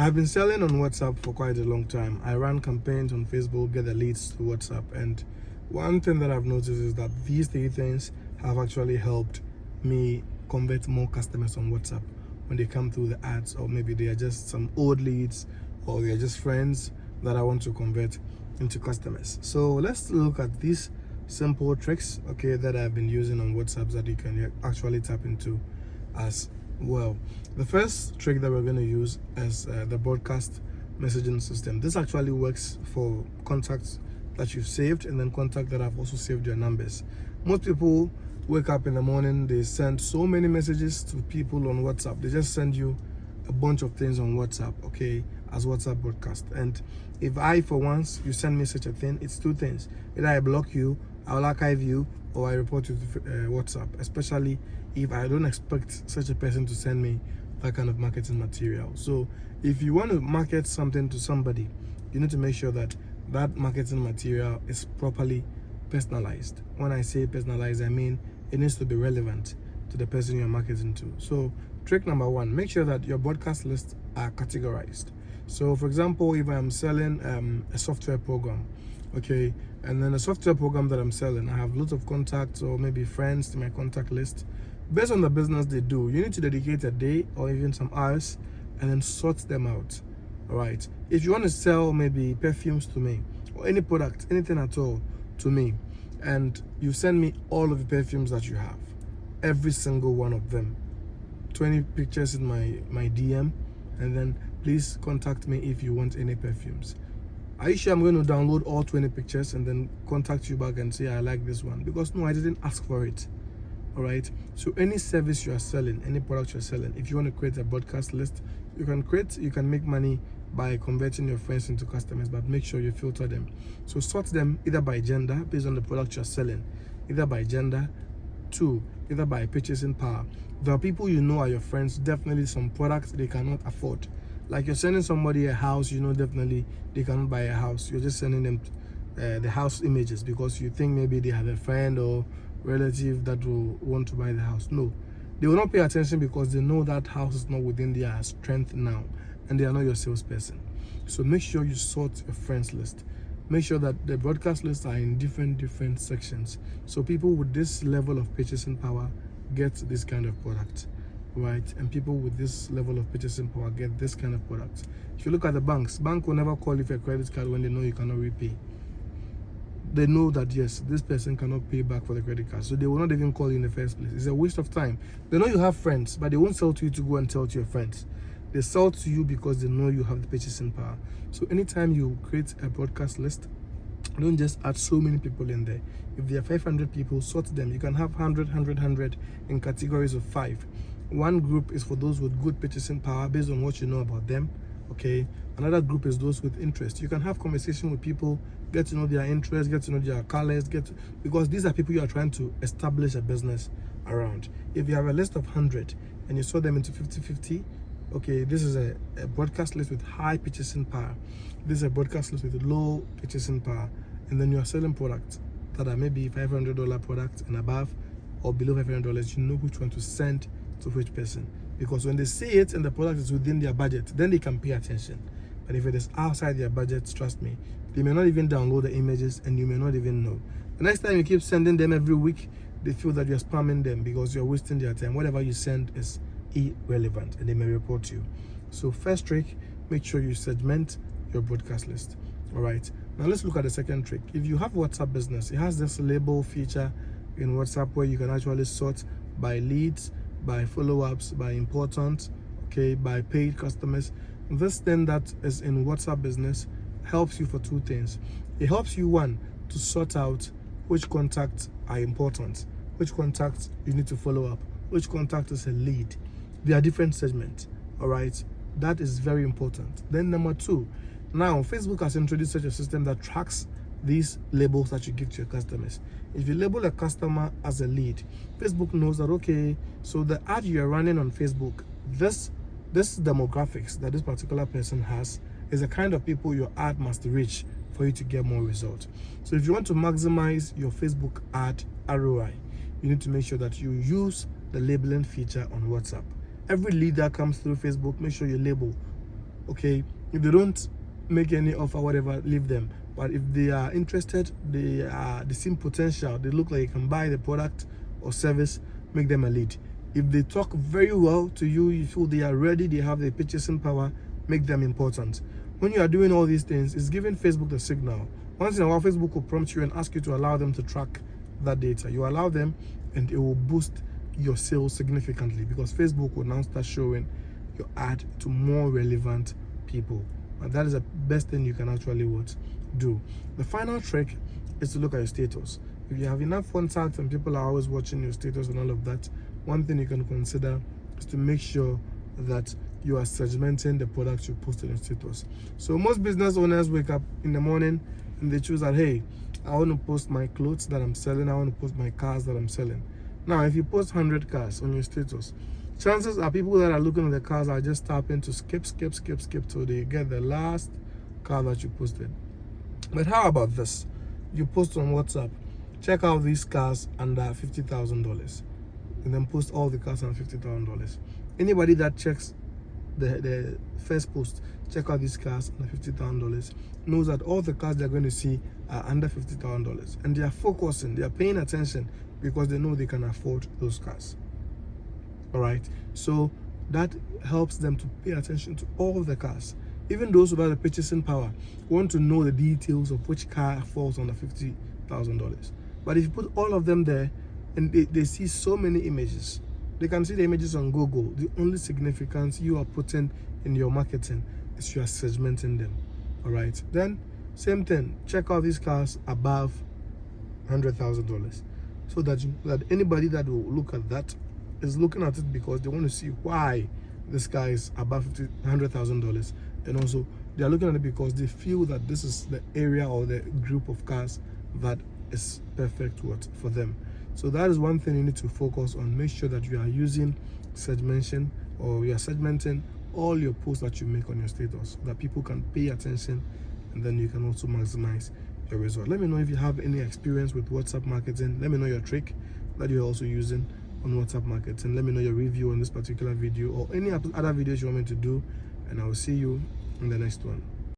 I've been selling on WhatsApp for quite a long time. I run campaigns on Facebook, get the leads to WhatsApp, and one thing that I've noticed is that these three things have actually helped me convert more customers on WhatsApp when they come through the ads, or maybe they are just some old leads, or they are just friends that I want to convert into customers. So let's look at these simple tricks, okay, that I've been using on WhatsApp that you can actually tap into as well. The first trick that we're going to use is the broadcast messaging system. This actually works for contacts that you've saved and then contacts that have also saved your numbers. Most people wake up in the morning, they send so many messages to people on WhatsApp. They just send you a bunch of things on WhatsApp, okay, as WhatsApp broadcast. And if for once you send me such a thing, it's two things: either I block you, I'll archive you, or I report you to WhatsApp, especially if I don't expect such a person to send me that kind of marketing material. So if you want to market something to somebody, you need to make sure that that marketing material is properly personalized. When I say personalized, I mean it needs to be relevant to the person you're marketing to. So trick number one, make sure that your broadcast lists are categorized. So for example, if I'm selling a software program, okay, and then a software program that I'm selling, I have lots of contacts or maybe friends in my contact list. Based on the business they do, you need to dedicate a day or even some hours and then sort them out. All right. If you want to sell maybe perfumes to me or any product, anything at all to me, and you send me all of the perfumes that you have, every single one of them, 20 pictures in my DM, and then please contact me if you want any perfumes. Are you sure I'm going to download all 20 pictures and then contact you back and say I like this one? Because no, I didn't ask for it. All right. So any service you are selling, any product you're selling, if you want to create a broadcast list, you can make money by converting your friends into customers, but make sure you filter them. So sort them either by gender, based on the product you're selling, either by gender, two, either by purchasing power. There are people you know are your friends, definitely some products they cannot afford. Like you're sending somebody a house, you know definitely they cannot buy a house. You're just sending them the house images because you think maybe they have a friend or relative that will want to buy the house. No, they will not pay attention because they know that house is not within their strength now, and they are not your salesperson. So make sure you sort your friends list. Make sure that the broadcast lists are in different sections, so people with this level of purchasing power get this kind of product, right? And people with this level of purchasing power get this kind of product. If you look at the bank will never call you for a credit card when they know you cannot repay. They know that yes, this person cannot pay back for the credit card, so they will not even call you in the first place. It's a waste of time. They know you have friends, but they won't sell to you to go and tell to your friends. They sell to you because they know you have the purchasing power. So anytime you create a broadcast list, don't just add so many people in there. If there are 500 people, sort them. You can have 100 in categories of 5. One group is for those with good purchasing power based on what you know about them, okay? Another group is those with interest. You can have conversation with people, get to know their interests, get to know their colors, because these are people you are trying to establish a business around. If you have a list of 100 and you sort them into 50-50, okay, this is a broadcast list with high purchasing power. This is a broadcast list with low purchasing power. And then you are selling products that are maybe $500 products and above, or below $500, you know which one to send to which person. Because when they see it and the product is within their budget, then they can pay attention. But if it is outside their budget, trust me, they may not even download the images and you may not even know. The next time you keep sending them every week, they feel that you're spamming them because you're wasting their time. Whatever you send is irrelevant and they may report you. So first trick, make sure you segment your broadcast list. All right, now let's look at the second trick. If you have WhatsApp business, it has this label feature in WhatsApp where you can actually sort by leads, by follow-ups, by important, okay, by paid customers. This thing that is in WhatsApp business helps you for two things. It helps you, one, to sort out which contacts are important, which contacts you need to follow up, which contact is a lead. They are different segments, all right? That is very important. Then number two, now Facebook has introduced such a system that tracks these labels that you give to your customers. If you label a customer as a lead, Facebook knows that, okay, so the ad you're running on Facebook, this demographics that this particular person has is the kind of people your ad must reach for you to get more results. So if you want to maximize your Facebook ad ROI, you need to make sure that you use the labeling feature on WhatsApp. Every lead that comes through Facebook, make sure you label Okay, if they don't make any offer, whatever, leave them. But if they are interested, they seem potential, they look like you can buy the product or service, make them a lead. If they talk very well to you, you feel they are ready, they have the purchasing power, make them important. When you are doing all these things, it's giving Facebook the signal. Once in a while, Facebook will prompt you and ask you to allow them to track that data. You allow them and it will boost your sales significantly, because Facebook will now start showing your ad to more relevant people. And that is the best thing you can actually do. The final trick is to look at your status. If you have enough contacts and people are always watching your status and all of that, one thing you can consider is to make sure that you are segmenting the products you post on your status. So most business owners wake up in the morning and they choose that, hey, I want to post my clothes that I'm selling, I want to post my cars that I'm selling. Now, if you post 100 cars on your status, chances are people that are looking at the cars are just tapping to skip till they get the last car that you posted. But how about this? You post on WhatsApp, check out these cars under $50,000, and then post all the cars under $50,000. Anybody that checks the first post, check out these cars under $50,000, knows that all the cars they're going to see are under $50,000, and they are focusing, they are paying attention because they know they can afford those cars. All right, so that helps them to pay attention to all the cars. Even those without the purchasing power want to know the details of which car falls under $50,000. But if you put all of them there and they see so many images, they can see the images on Google. The only significance you are putting in your marketing is you are segmenting them. All right, then same thing, check out these cars above $100,000, so that anybody that will look at that is looking at it because they want to see why this guy is above $100,000, and also they are looking at it because they feel that this is the area or the group of cars that is perfect for them. So that is one thing you need to focus on. Make sure that you are using segmentation, or you are segmenting all your posts that you make on your status, so that people can pay attention, and then you can also maximize your result. Let me know if you have any experience with WhatsApp marketing. Let me know your trick that you're also using on WhatsApp marketing. Let me know your review on this particular video or any other videos you want me to do, and I will see you in the next one.